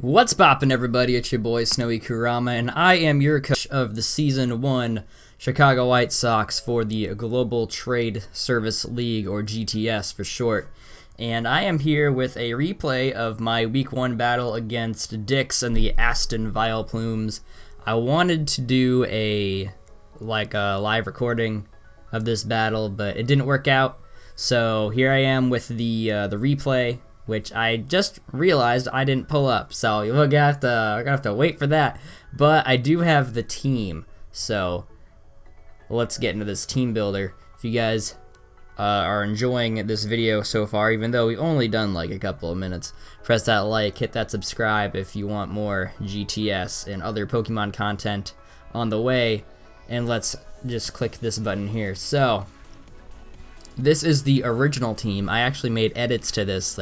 What's poppin', everybody? It's your boy SnowyKurama, and I am your coach of the Season 1 Chicago White Sawks for the Galar Trade Service League, or GTS for short. And I am here with a replay of my Week 1 battle against Dix and the Aston Vileplumes. I wanted to do a live recording of this battle, but it didn't work out. So here I am with the replay, which I just realized I didn't pull up, so you're gonna have to wait for that. But I do have the team, so let's get into this team builder. If you guys are enjoying this video so far, even though we've only done like a couple of minutes, press that like, hit that subscribe if you want more GTS and other Pokemon content on the way, and let's just click this button here. So this is the original team. I actually made edits to this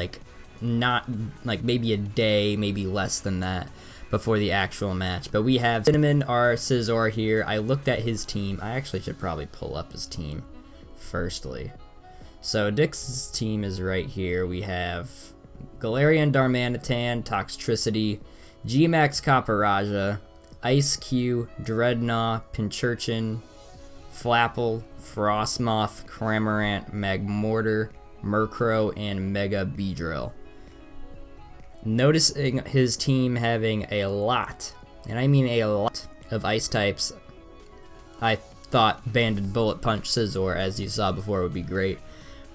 not like maybe a day, maybe less than that, before the actual match. But we have Cinnamon, our Scizor here. I looked at his team. I actually should probably pull up his team firstly. So Dix's team is right here. We have Galarian Darmanitan, Toxtricity, G-Max Copperajah, Ice Q, Dreadnought, Pincurchin, Flapple, Frostmoth, Cramorant, Magmortar, Murkrow, and Mega Beedrill. Noticing his team having a lot, and I mean a lot, of ice types, I thought Banded Bullet Punch Scizor, as you saw before, would be great.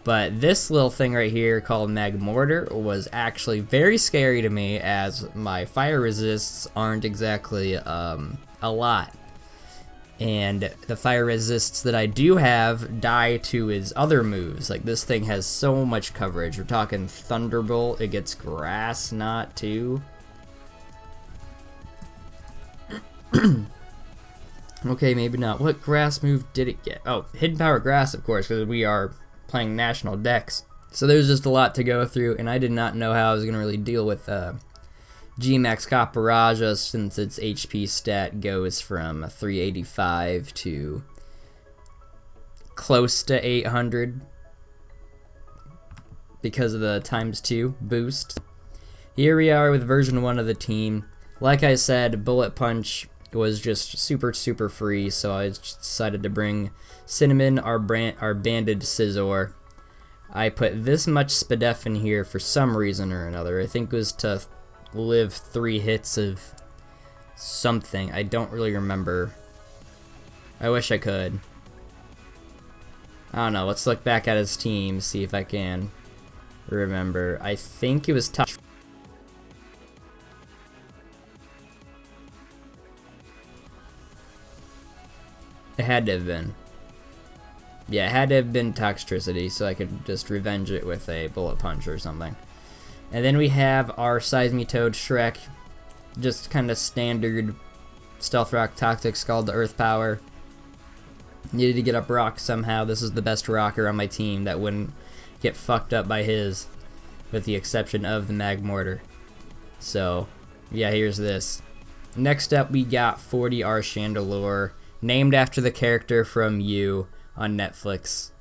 But this little thing right here called Magmortar was actually very scary to me, as my fire resists aren't exactly a lot. And the fire resists that I do have die to his other moves. Like, this thing has so much coverage. We're talking Thunderbolt. It gets Grass Knot too. Okay, maybe not. What grass move did it get? Oh, Hidden Power Grass, of course, because we are playing National Dex. So there's just a lot to go through, and I did not know how I was going to really deal with G-Max Copperajah, since its HP stat goes from 385 to close to 800 because of the ×2 boost. Here we are with version 1 of the team. Like I said, Bullet Punch was just super free, so I decided to bring Cinnamon, our banded Scizor. I put this much Spadef in here for some reason or another. I think it was to live 3 hits of something. I don't really remember. I wish I could. I don't know. Let's look back at his team, see if I can remember. I think it was Touch. It had to have been. Yeah, it had to have been Toxtricity, so I could just revenge it with a Bullet Punch or something. And then we have our Seismitoad Shrek, just kind of standard Stealth Rock Toxic called the Earth Power. Needed to get up rock somehow. This is the best rocker on my team that wouldn't get fucked up by his, with the exception of the Magmortar. So, yeah, here's this. Next up, we got 40R Chandelure, named after the character from You on Netflix.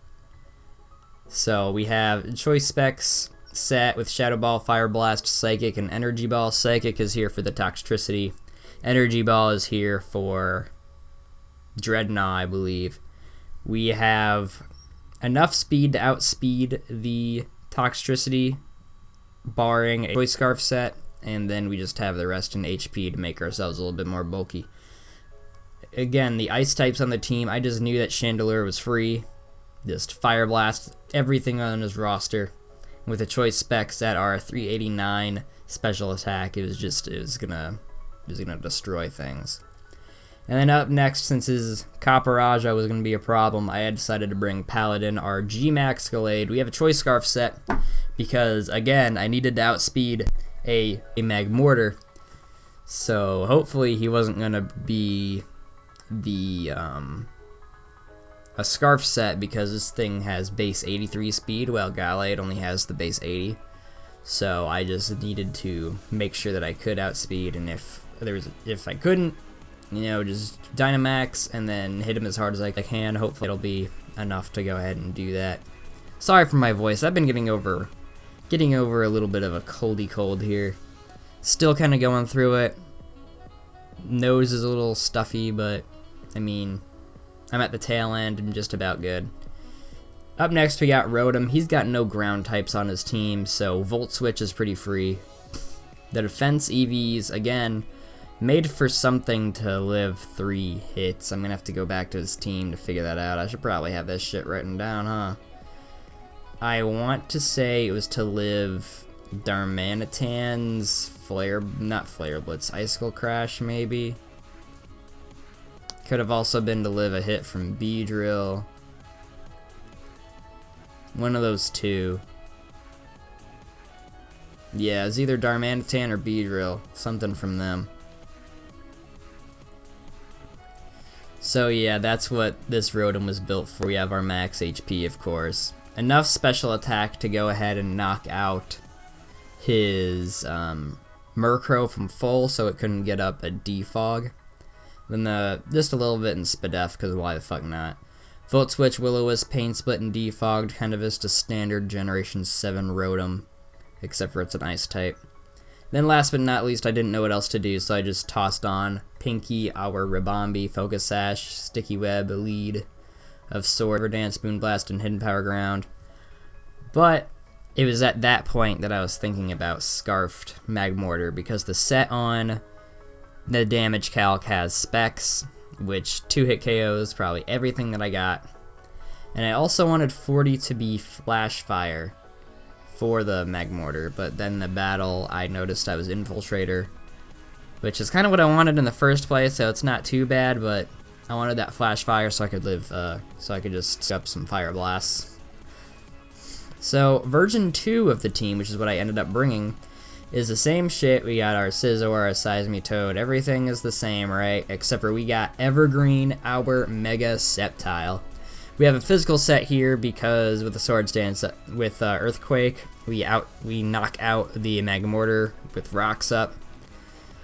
So we have Choice Specs set with Shadow Ball, Fire Blast, Psychic, and Energy Ball. Psychic is here for the Toxtricity. Energy Ball is here for Dreadnought, I believe. We have enough speed to outspeed the Toxtricity, barring a Choice Scarf set, and then we just have the rest in HP to make ourselves a little bit more bulky. Again, the ice types on the team, I just knew that Chandelure was free. Just Fire Blast everything on his roster. With the Choice Specs at our 389 special attack, it was gonna destroy things. And then up next, since his Copperajah was gonna be a problem, I had decided to bring Paladin, our G-Max GALLADE. We have a Choice Scarf set because, again, I needed to outspeed a Magmortar. So hopefully he wasn't gonna be a Scarf set, because this thing has base 83 speed, while Gallade only has the base 80. So I just needed to make sure that I could outspeed, and if I couldn't, you know, just Dynamax and then hit him as hard as I can. Hopefully it'll be enough to go ahead and do that. Sorry for my voice. I've been getting over a little bit of a coldy cold here. Still kind of going through it. Nose is a little stuffy, but I mean, I'm at the tail end and just about good. Up next we got Rotom. He's got no ground types on his team, so Volt Switch is pretty free. The defense EVs, again, made for something to live 3 hits. I'm gonna have to go back to his team to figure that out. I should probably have this shit written down, huh? I want to say it was to live Darmanitan's not Flare Blitz, Icicle Crash maybe. Could have also been to live a hit from Beedrill. One of those two. Yeah, it's either Darmanitan or Beedrill. Something from them. So yeah, that's what this Rotom was built for. We have our max HP, of course. Enough special attack to go ahead and knock out his Murkrow from full, so it couldn't get up a Defog. Then just a little bit in Spadef, because why the fuck not. Volt Switch, Will-O-Wisp, Pain Split, and Defogged, kind of just a standard Generation 7 Rotom, except for it's an Ice type. Then last but not least, I didn't know what else to do, so I just tossed on Pinky, our Ribombee, Focus Sash, Sticky Web, Lead of Sword, Verdance, Moonblast, and Hidden Power Ground. But it was at that point that I was thinking about Scarfed Magmortar, because the set on the damage calc has Specs, which 2-hit KOs probably everything that I got. And I also wanted 40 to be Flash Fire for the Magmortar, but then the battle I noticed I was Infiltrator, which is kind of what I wanted in the first place, so it's not too bad, but I wanted that Flash Fire so I could live, so I could just up some Fire Blasts. So version 2 of the team, which is what I ended up bringing, is the same shit. We got our Scizor, our Seismitoad, everything is the same, right? Except for we got Evergreen, our Mega Sceptile. We have a physical set here because with the Swords Dance, with Earthquake, we knock out the Magmortar with Rocks Up.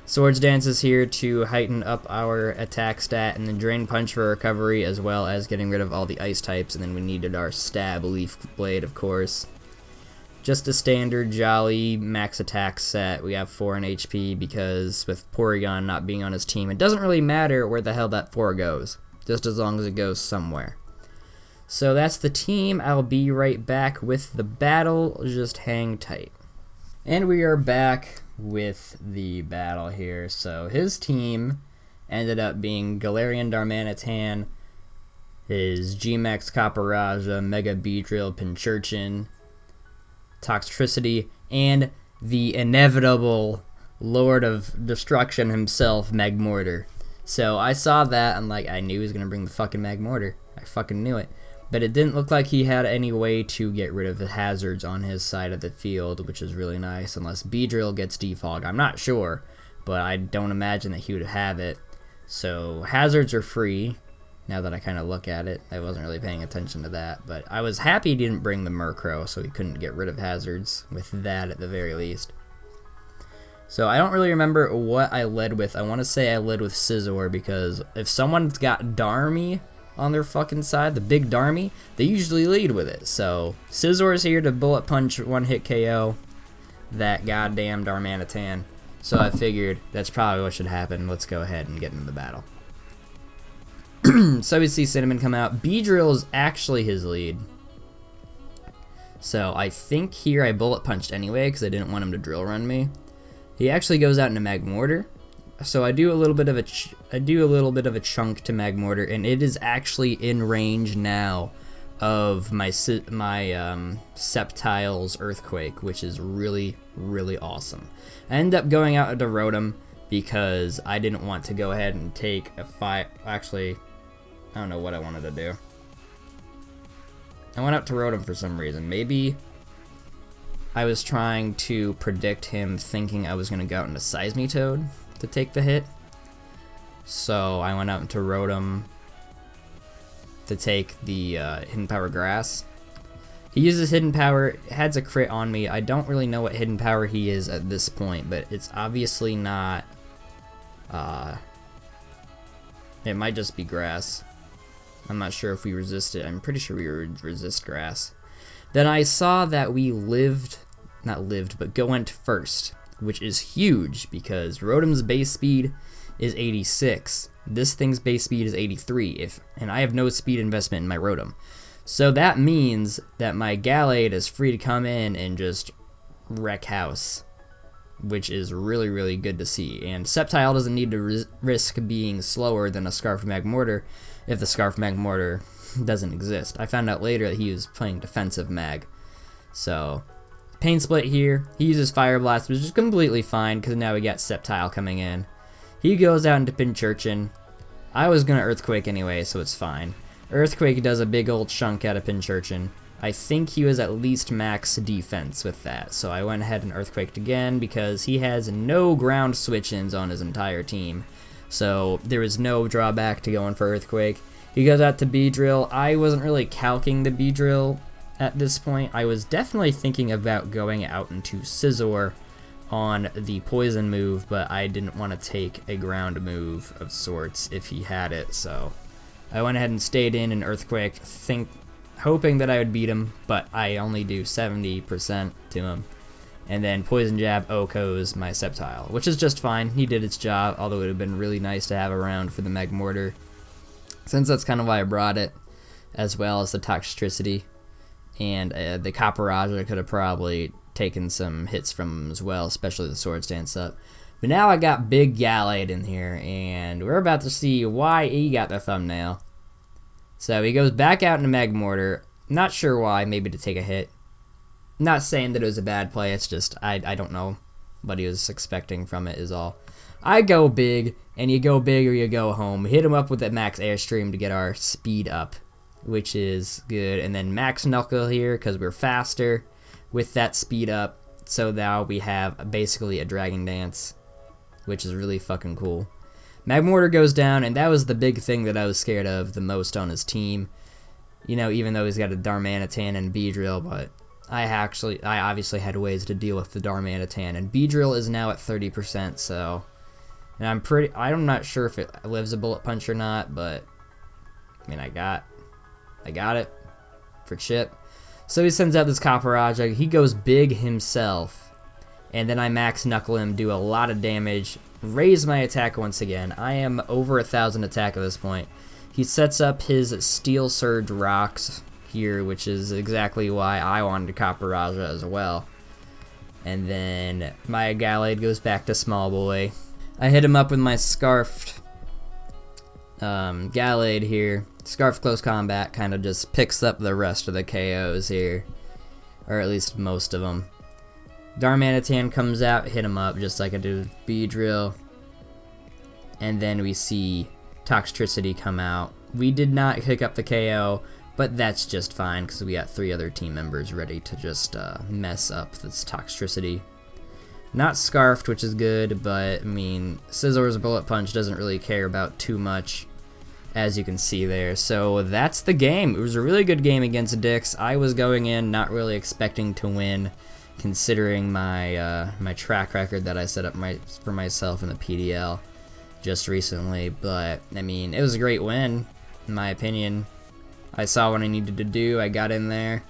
Swords Dance is here to heighten up our attack stat, and then Drain Punch for recovery, as well as getting rid of all the ice types, and then we needed our Stab Leaf Blade, of course. Just a standard jolly max attack set. We have 4 in HP because with Porygon not being on his team, it doesn't really matter where the hell that 4 goes, just as long as it goes somewhere. So that's the team. I'll be right back with the battle. Just hang tight. And we are back with the battle here. So his team ended up being Galarian Darmanitan, his G-Max Caporaja, Mega Beedrill, Pincurchin, Toxtricity, and the inevitable Lord of Destruction himself, Magmortar. So I saw that, and like, I knew he was going to bring the fucking Magmortar. I fucking knew it. But it didn't look like he had any way to get rid of the hazards on his side of the field, which is really nice, unless Beedrill gets Defog. I'm not sure, but I don't imagine that he would have it. So hazards are free, now that I kind of look at it. I wasn't really paying attention to that, but I was happy he didn't bring the Murkrow, so he couldn't get rid of hazards with that at the very least. So I don't really remember what I led with. I want to say I led with Scizor, because if someone's got Darmy on their fucking side, the big Darmy, they usually lead with it. So Scizor's here to bullet punch 1-hit KO that goddamn Darmanitan. So I figured that's probably what should happen. Let's go ahead and get into the battle. So we see Cinnamon come out. Beedrill is actually his lead. So I think here I bullet punched anyway because I didn't want him to drill run me. He actually goes out into Magmortar. So I do a little bit of a chunk to Magmortar, and it is actually in range now of my Sceptile's Earthquake, which is really, really awesome. I ended up going out into Rotom because I didn't want to go ahead and take a fight. Actually, I don't know what I wanted to do. I went out to Rotom for some reason. Maybe I was trying to predict him thinking I was going to go out into Seismitoad to take the hit. So I went out into Rotom to take the Hidden Power Grass. He uses Hidden Power, it has a crit on me. I don't really know what Hidden Power he is at this point, but it's obviously not, it might just be Grass. I'm not sure if we resist it. I'm pretty sure we resist Grass. Then I saw that we went first. which is huge because Rotom's base speed is 86. This thing's base speed is 83, and I have no speed investment in my Rotom. So that means that my Gallade is free to come in and just wreck house, which is really, really good to see. And Sceptile doesn't need to risk being slower than a Scarfed Magmortar if the Scarfed Magmortar doesn't exist. I found out later that he was playing defensive mag. So, Pain Split here. He uses Fire Blast, which is completely fine because now we got Sceptile coming in. He goes out into Pinchurchin. I was going to Earthquake anyway, so it's fine. Earthquake does a big old chunk out of Pinchurchin. I think he was at least max defense with that, so I went ahead and Earthquaked again because he has no ground switch-ins on his entire team. So there was no drawback to going for Earthquake. He goes out to Beedrill. I wasn't really calcing the Beedrill at this point. I was definitely thinking about going out into Scizor on the poison move, but I didn't want to take a ground move of sorts if he had it, so I went ahead and stayed in an Earthquake, hoping that I would beat him, but I only do 70% to him. And then Poison Jab Oko's my Sceptile, which is just fine. He did its job, although it would have been really nice to have around for the Magmortar, since that's kind of why I brought it, as well as the Toxtricity. And the Caparage could have probably taken some hits from him as well, especially the Swords Dance up. But now I got Big Gallade in here, and we're about to see why he got the thumbnail. So he goes back out into Magmortar. Not sure why, maybe to take a hit. Not saying that it was a bad play, it's just I don't know what he was expecting from it is all. I go big, and you go big or you go home. We hit him up with that max Airstream to get our speed up, which is good. And then max Knuckle here because we're faster with that speed up. So now we have basically a Dragon Dance, which is really fucking cool. Magmortar goes down, and that was the big thing that I was scared of the most on his team. You know, even though he's got a Darmanitan and Beedrill, but I obviously had ways to deal with the Darmanitan, and Beedrill is now at 30%, so, and I'm not sure if it lives a Bullet Punch or not, but, I mean, I got it for chip. So he sends out this Caparage, he goes big himself, and then I max Knuckle him, do a lot of damage, raise my attack once again. I am over 1,000 attack at this point. He sets up his Steel Surge Rocks here, which is exactly why I wanted Caparage as well. And then my Gallade goes back to Small Boy. I hit him up with my Scarfed Gallade here. Scarf Close Combat kind of just picks up the rest of the KOs here, or at least most of them. Darmanitan comes out, hit him up just like I did with Beedrill. And then we see Toxtricity come out. We did not pick up the KO, but that's just fine because we got 3 other team members ready to just mess up this Toxtricity. Not Scarfed, which is good, but I mean, Scizor's Bullet Punch doesn't really care about too much, as you can see there. So that's the game. It was a really good game against Dix. I was going in not really expecting to win, considering my my track record that I set up for myself in the PDL just recently. But I mean, it was a great win, in my opinion. I saw what I needed to do. I got in there.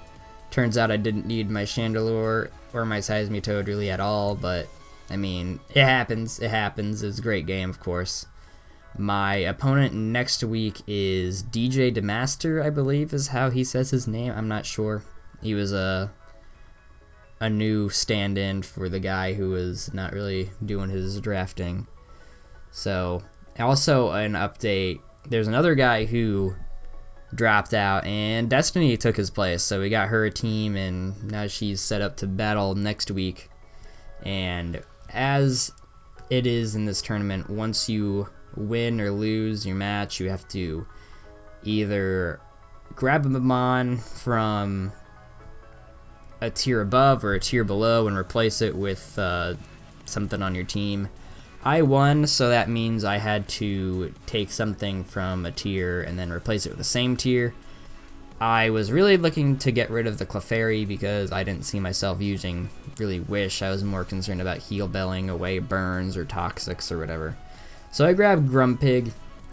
Turns out I didn't need my Chandelure or my Seismitoad really at all, but I mean, it happens. It happens. It was a great game, of course. My opponent next week is DJ Demaster, I believe is how he says his name. I'm not sure. He was a new stand-in for the guy who was not really doing his drafting. So, also an update, there's another guy who dropped out, and Destiny took his place, so we got her a team, and now she's set up to battle next week. And as it is in this tournament, once you win or lose your match, you have to either grab a Mamon from a tier above or a tier below and replace it with something on your team. I won, so that means I had to take something from a tier and then replace it with the same tier. I was really looking to get rid of the Clefairy because I didn't see myself using really Wish. I was more concerned about heal belling away burns or toxics or whatever. So I grabbed Grumpig.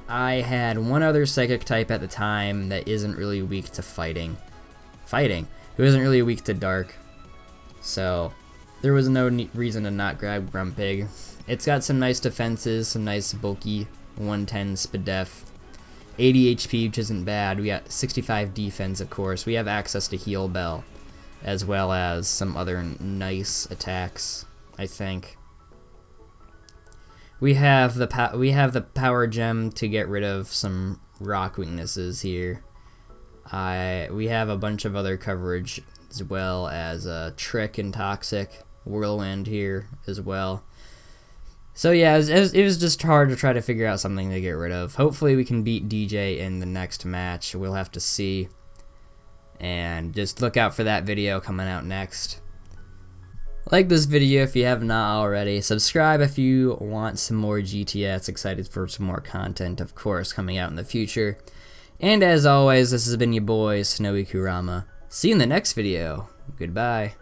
I had one other Psychic type at the time that isn't really weak to fighting. Who isn't really weak to Dark. So there was no reason to not grab Grumpig. It's got some nice defenses, some nice bulky 110 SPDEF, 80 HP, which isn't bad. We got 65 defense, of course. We have access to Heal Bell, as well as some other nice attacks, I think. We have the power gem to get rid of some rock weaknesses here. We have a bunch of other coverage, as well as Trick and Toxic, Whirlwind here as well. So yeah, it was just hard to try to figure out something to get rid of. Hopefully we can beat DJ in the next match. We'll have to see. And just look out for that video coming out next. Like this video if you have not already. Subscribe if you want some more GTS. Excited for some more content, of course, coming out in the future. And as always, this has been your boy, SnowyKurama. See you in the next video. Goodbye.